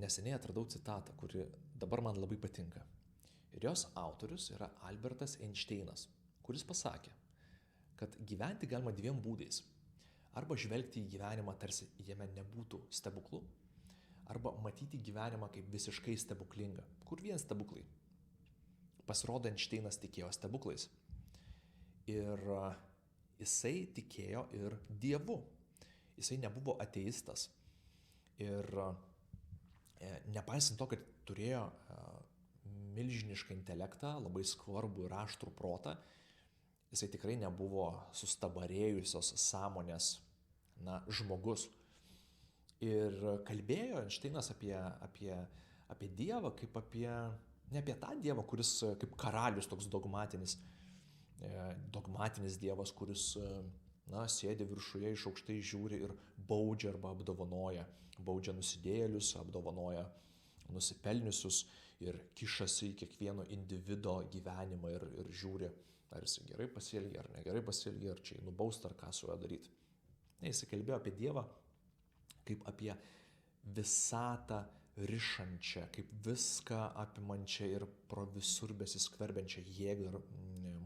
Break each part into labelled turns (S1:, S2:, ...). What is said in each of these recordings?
S1: neseniai atradau citatą, kuri dabar man labai patinka. Ir jos autorius yra Albertas Einšteinas, kuris pasakė, kad gyventi galima dviem būdais. Arba žvelgti į gyvenimą, tarsi jame nebūtų stebuklų, arba matyti gyvenimą kaip visiškai stebuklingą. Kur vien stebuklai? Pasirodo, Einšteinas tikėjo stebuklais. Ir jisai tikėjo ir Dievu. Jisai nebuvo ateistas. Ir nepaisant to, kad turėjo milžinišką intelektą, labai skvarbų ir aštrų protą, jisai tikrai nebuvo sustabarėjusios sąmonės žmogus. Ir kalbėjo Einšteinas apie Dievą, kaip ne apie tą Dievą, kuris kaip karalius toks dogmatinis Dievas, kuris sėdi viršuje, iš aukštai žiūri ir baudžia arba apdovanoja. Baudžia nusidėjėlius, apdovanoja nusipelniusius ir kišasi į kiekvieno individo gyvenimą ir žiūri, ar jis gerai pasielgia, ar negerai pasielgia, ar čia nubausta, ar ką su juo daryti. Jis kalbėjo apie Dievą kaip apie visatą rišančią, kaip viską apimančią ir pro visur besiskverbiančią jėgą ir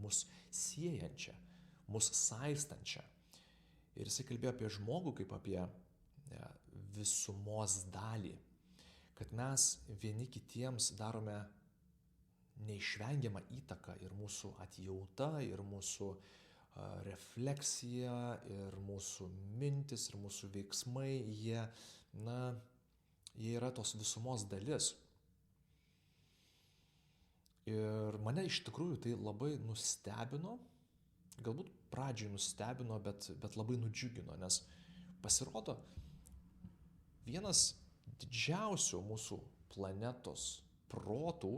S1: mus siejančią, mus saistančią. Ir jisai kalbėjo apie žmogų kaip apie visumos dalį, kad mes vieni kitiems darome neišvengiamą įtaką ir mūsų atjauta, ir mūsų refleksija, ir mūsų mintis, ir mūsų veiksmai, jie yra tos visumos dalis. Ir mane iš tikrųjų tai labai nustebino, galbūt pradžiai nustebino, bet labai nudžiugino, nes pasirodo, vienas didžiausių mūsų planetos protų,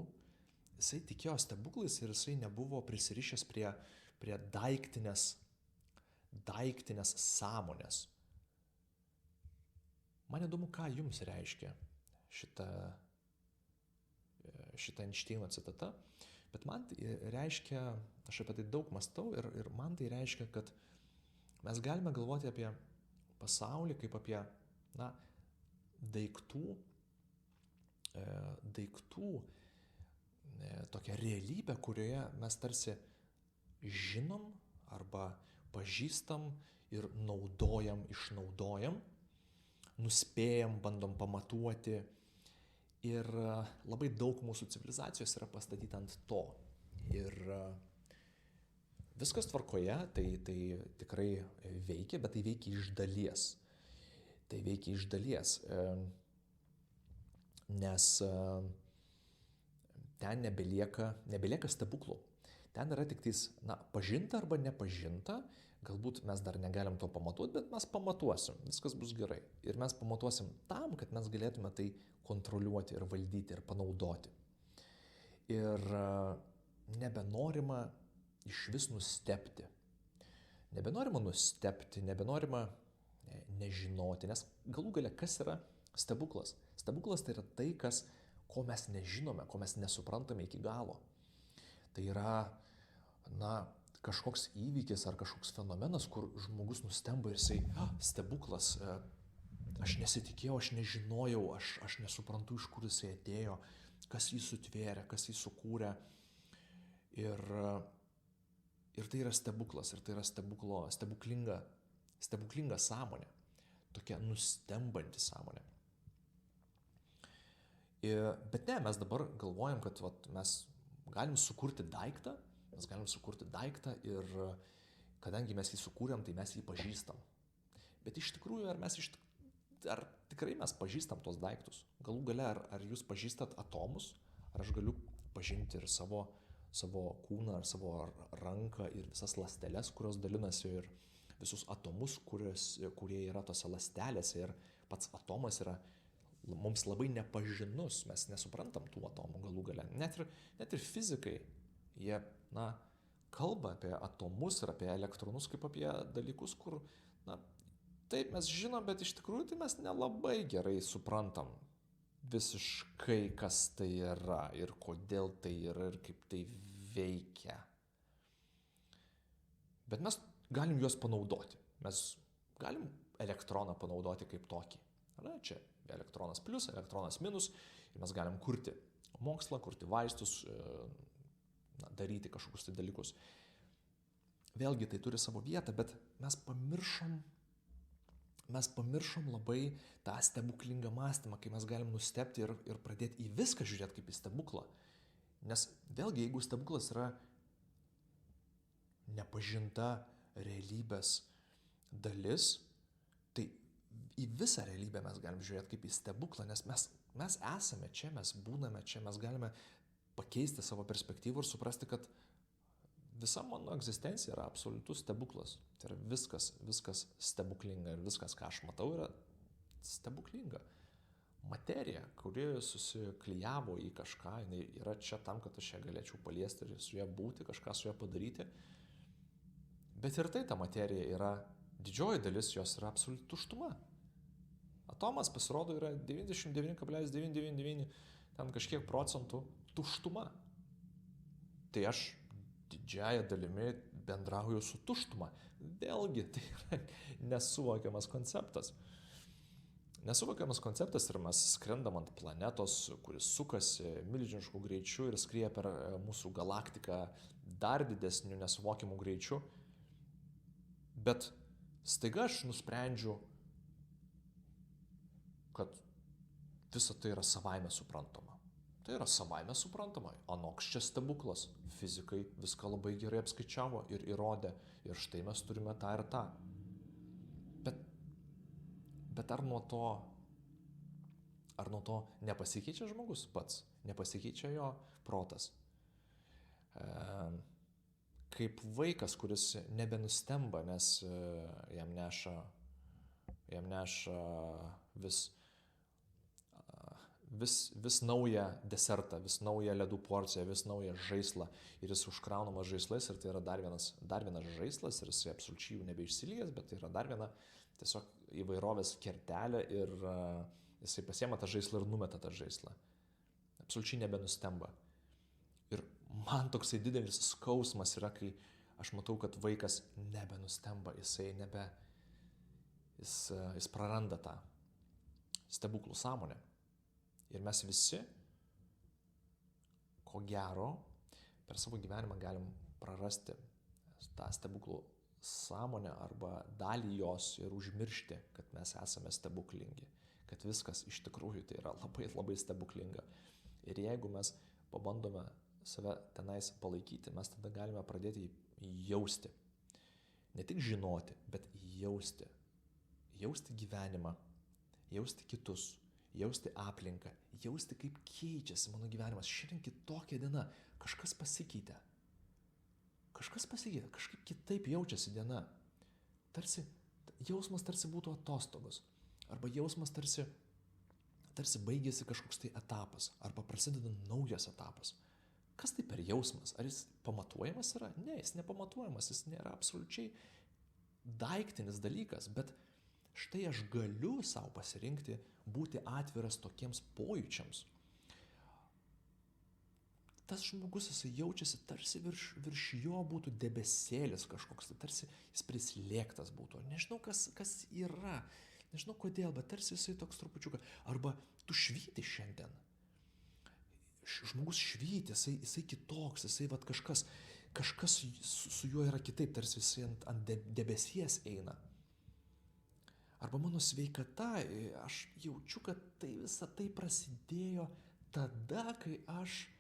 S1: jisai tikėjo stebuklais ir jisai nebuvo prisirišęs prie daiktinės sąmonės. Man įdomu, ką jums reiškia šita Einšteino citata, bet man tai reiškia, aš apie tai daug mąstau ir man tai reiškia, kad mes galime galvoti apie pasaulį kaip apie daiktų tokią realybę, kurioje mes tarsi žinom arba pažįstam ir naudojam, išnaudojam, nuspėjam, bandom pamatuoti. Ir labai daug mūsų civilizacijos yra pastatyta ant to. Ir viskas tvarkoje, tai tikrai veikia, bet tai veikia iš dalies. Nes ten nebelieka stebuklų. Ten yra tik tais, pažinta arba nepažinta, galbūt mes dar negalim to pamatuoti, bet mes pamatuosim, viskas bus gerai. Ir mes pamatuosim tam, kad mes galėtume tai kontroliuoti ir valdyti ir panaudoti. Ir nebenorima iš vis nustebti. Nebenorima nežinoti, nes galų gale kas yra stebuklas? Stebuklas tai yra tai, ko mes nežinome, ko mes nesuprantame iki galo. Tai yra, kažkoks įvykis ar kažkoks fenomenas, kur žmogus nustemba ir jisai, stebuklas, aš nesitikėjau, aš nežinojau, aš nesuprantu, iš kur jisai atėjo, kas jį sutvėrė, kas jį sukūrė. Ir tai yra stebuklas, ir tai yra stebuklinga sąmonė, tokia nustembanti sąmonė. Bet ne, mes dabar galvojam, kad mes galim sukurti daiktą ir kadangi mes jį sukūrėm, tai mes jį pažįstam. Bet iš tikrųjų, ar tikrai mes pažįstam tos daiktus? Galų gale, ar jūs pažįstat atomus? Ar aš galiu pažinti ir savo kūną, ar savo ranką ir visas ląsteles, kurios dalinasi, ir visus atomus, kurie yra tose ląstelėse, ir pats atomas yra mums labai nepažinus, mes nesuprantam tų atomų galų gale. Net ir fizikai, jie, kalba apie atomus ir apie elektronus kaip apie dalykus, kur, taip mes žinom, bet iš tikrųjų tai mes nelabai gerai suprantam visiškai, kas tai yra ir kodėl tai yra ir kaip tai veikia. Bet mes galim juos panaudoti. Mes galim elektroną panaudoti kaip tokį. Čia elektronas plius, elektronas minus ir mes galim kurti mokslą, kurti vaistus, daryti kažkokius tai dalykus. Vėlgi tai turi savo vietą, bet mes pamiršom labai tą stebuklingą mąstymą, kai mes galim nustebti ir pradėti į viską žiūrėti kaip į stebuklą. Nes vėlgi, jeigu stebuklas yra nepažinta realybės dalis, tai į visą realybę mes galim žiūrėti kaip į stebuklą, nes mes esame čia, mes būname čia, mes galime pakeisti savo perspektyvą ir suprasti, kad visa mano egzistencija yra absoliutus stebuklas. Tai yra viskas stebuklinga ir viskas, ką aš matau, yra stebuklinga. Materija, kuri susiklijavo į kažką, jinai yra čia tam, kad aš ją galėčiau paliesti ir su ją būti, kažką su ją padaryti. Bet ir tai ta materija yra, didžioji dalis jos yra absoliuti tuštuma. Atomas pasirodo yra 99,999 ten kažkiek procentų tuštuma. Tai aš didžiąją dalimi bendrauju su tuštuma. Vėlgi, tai yra nesuvokiamas konceptas. Nesuvokiamas konceptas ir mes skrendam ant planetos, kuris sukasi milžinišku greičiu ir skrieja per mūsų galaktiką dar didesniu nesuvokiamu greičiu. Bet staiga aš nusprendžiu, kad visa tai yra savaime suprantama. Tai yra savaime suprantama. Anoks čia stebuklas. Fizikai viską labai gerai apskaičiavo ir įrodė. Ir štai mes turime tą ir tą. Bet ar nuo to nepasikeičia žmogus pats? Nepasikeičia jo protas? Kaip vaikas, kuris nebenustemba, nes jam neša vis naują desertą, vis naują ledų porciją, vis naują žaislą ir jis užkraunamas žaislais ir tai yra dar vienas žaislas ir jis absoliučiai jau nebeišsilyjęs, bet tai yra dar viena tiesiog įvairovės kertelė ir jisai pasiema tą žaislą ir numeta tą žaislą. Absoliučiai nebenustemba. Ir man toksai didelis skausmas yra, kai aš matau, kad vaikas nebenustemba, jis praranda tą stebuklų sąmonę. Ir mes visi, ko gero, per savo gyvenimą galim prarasti tą stebuklų sąmonę arba dalį jos ir užmiršti, kad mes esame stebuklingi, kad viskas iš tikrųjų tai yra labai, labai stebuklinga. Ir jeigu mes pabandome save tenais palaikyti, mes tada galime pradėti jausti. Ne tik žinoti, bet jausti. Jausti gyvenimą, jausti kitus, jausti aplinką, jausti, kaip keičiasi mano gyvenimas. Šiandien kitokia diena, kažkas pasikeitė. Kažkaip kitaip jaučiasi diena. Jausmas tarsi būtų atostogos. Arba jausmas tarsi baigėsi kažkoks tai etapas. Arba prasideda naujas etapas. Kas tai per jausmas? Ar jis pamatuojamas yra? Ne, jis nepamatuojamas. Jis nėra absoliučiai daiktinis dalykas. Bet štai aš galiu savo pasirinkti būti atviras tokiems pojūčiams. Tas žmogus, jisai jaučiasi tarsi virš jo būtų debesėlis kažkoks, tarsi jis prislėgtas būtų. Nežinau, kas yra, nežinau kodėl, bet tarsi jisai toks trupučiuką. Arba tu švyti šiandien. Žmogus švyti, jisai kitoks, jisai vat kažkas su juo yra kitaip, tarsi jisai ant debesies eina. Arba mano sveikata, aš jaučiu, kad visa tai prasidėjo tada, kai aš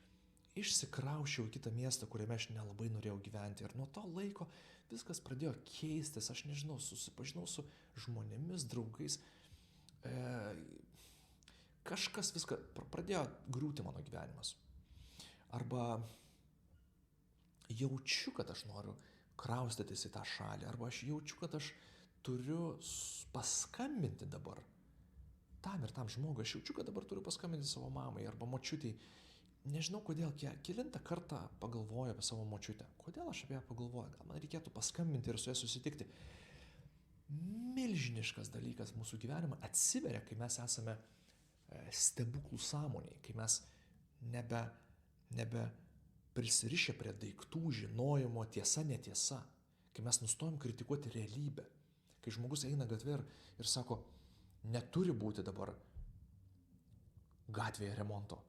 S1: išsikraušiau į kitą miestą, kuriame aš nelabai norėjau gyventi. Ir nuo to laiko viskas pradėjo keistis, aš nežinau, susipažinau su žmonėmis, draugais. Kažkas viską pradėjo griūti mano gyvenimas. Arba jaučiu, kad aš noriu kraustytis į tą šalį. Arba aš jaučiu, kad aš turiu paskambinti dabar tam ir tam žmogui. Aš jaučiu, kad dabar turiu paskambinti savo mamai arba močiutei. Nežinau, kodėl, kelintą kartą pagalvoju apie savo močiutę. Kodėl aš apie ją pagalvoju? Gal man reikėtų paskambinti ir su ja susitikti. Milžiniškas dalykas mūsų gyvenime atsiveria, kai mes esame stebuklų sąmoniai, kai mes nebe prisirišę prie daiktų, žinojimo, tiesa, netiesa. Kai mes nustojam kritikuoti realybę. Kai žmogus eina gatvė ir sako, neturi būti dabar gatvėje remonto.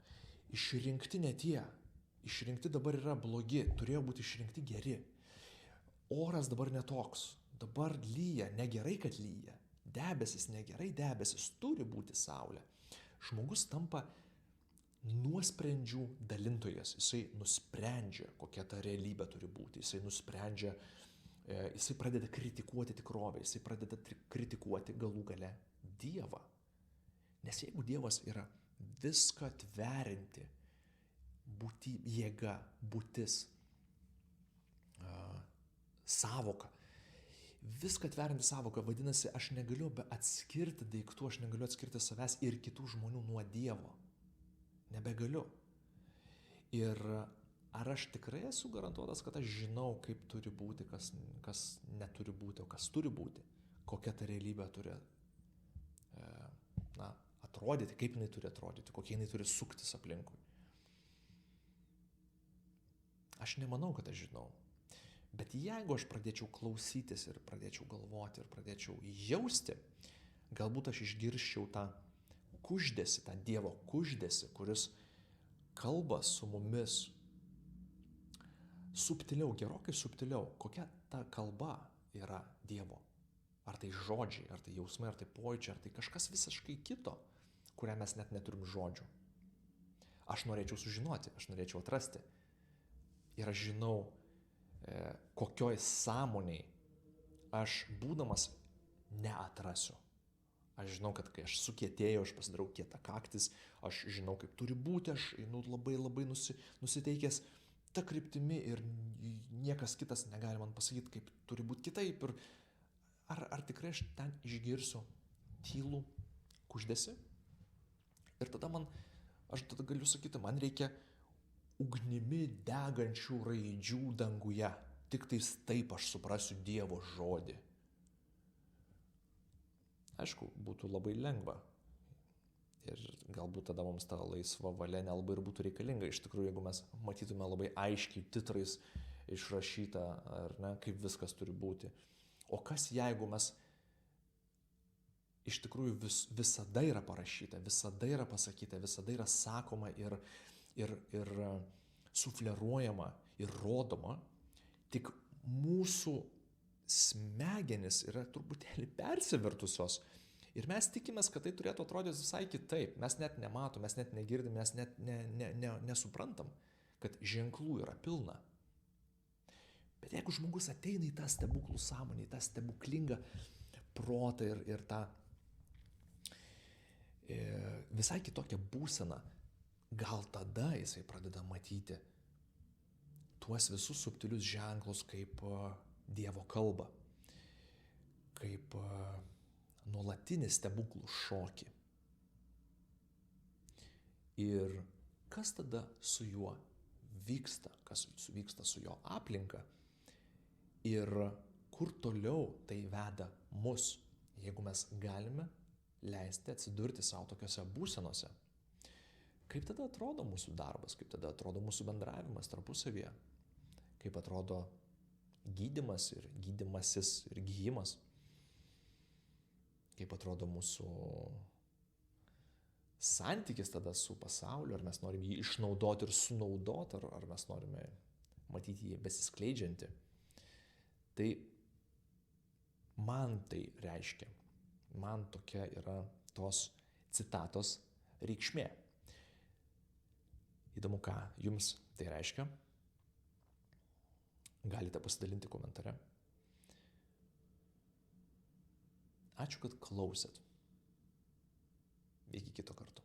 S1: Išrinkti ne tie. Išrinkti dabar yra blogi, turėjo būti išrinkti geri. Oras dabar netoks. Dabar lyja, negerai, kad lyja. Debesis, negerai debesis, turi būti saulė. Žmogus tampa nuosprendžių dalintojas. Jisai nusprendžia, kokia ta realybė turi būti. Jisai nusprendžia, jisai pradeda kritikuoti tikrovę, jisai pradeda kritikuoti galų gale Dievą. Nes jeigu Dievas yra viską tverinti, jėga, būtis, sąvoka, viską tverinti sąvoka, vadinasi, aš negaliu be atskirti daiktų, aš negaliu atskirti savęs ir kitų žmonių nuo Dievo. Nebegaliu. Ir ar aš tikrai esu garantuotas, kad aš žinau, kaip turi būti, kas neturi būti, o kas turi būti, kokia ta realybė turi atrodyti, kaip jinai turi atrodyti, kokie jinai turi suktis aplinkui. Aš nemanau, kad aš žinau. Bet jeigu aš pradėčiau klausytis ir pradėčiau galvoti ir pradėčiau jausti, galbūt aš išgirščiau tą kuždesį, tą Dievo kuždesį, kuris kalba su mumis subtiliau, gerokai subtiliau. Kokia ta kalba yra Dievo? Ar tai žodžiai, ar tai jausmai, ar tai pojūčiai, ar tai kažkas visiškai kito, kurią mes net neturim žodžių. Aš norėčiau sužinoti, aš norėčiau atrasti. Ir aš žinau, kokioj sąmoniai aš būdamas neatrasiu. Aš žinau, kad kai aš sukietėjau, aš pasidarau kietakaktis, aš žinau, kaip turi būti, aš labai labai nusiteikęs ta kryptimi ir niekas kitas negali man pasakyti, kaip turi būti kitaip. Ir ar tikrai aš ten išgirsiu tylų kuždesį? Ir tada aš galiu sakyti, man reikia ugnimi degančių raidžių danguje. Tik tais taip aš suprasiu Dievo žodį. Aišku, būtų labai lengva. Ir galbūt tada mums ta laisva valia nelabai ir būtų reikalinga. Iš tikrųjų, jeigu mes matytume labai aiškiai titrais išrašyta, ar ne, kaip viskas turi būti. O kas jeigu mes iš tikrųjų visada yra parašyta, visada yra pasakyta, visada yra sakoma ir sufleruojama ir rodoma, tik mūsų smegenys yra truputėlį persivertusios ir mes tikimės, kad tai turėtų atrodyti visai kitaip. Mes net nematom, mes net negirdim, mes net nesuprantam, kad ženklų yra pilna. Bet jeigu žmogus ateina į tą stebuklų sąmonę, į tą stebuklingą protą ir tą visai kitokią būseną, gal tada jisai pradeda matyti tuos visus subtilius ženklus kaip Dievo kalbą, kaip nuolatinį stebuklų šokį. Ir kas tada su juo vyksta, kas vyksta su jo aplinka ir kur toliau tai veda mus, jeigu mes galime leisti atsidurti savo tokiose būsenose. Kaip tada atrodo mūsų darbas, kaip tada atrodo mūsų bendravimas tarpusavyje, kaip atrodo gydymas ir gydymasis ir gyjimas, kaip atrodo mūsų santykis tada su pasauliu, ar mes norim jį išnaudoti ir sunaudoti, ar mes norime matyti jį besiskleidžiantį. Tai man tai reiškia, man tokia yra tos citatos reikšmė. Įdomu, ką jums tai reiškia. Galite pasidalinti komentare. Ačiū, kad klausėt. Iki kito karto.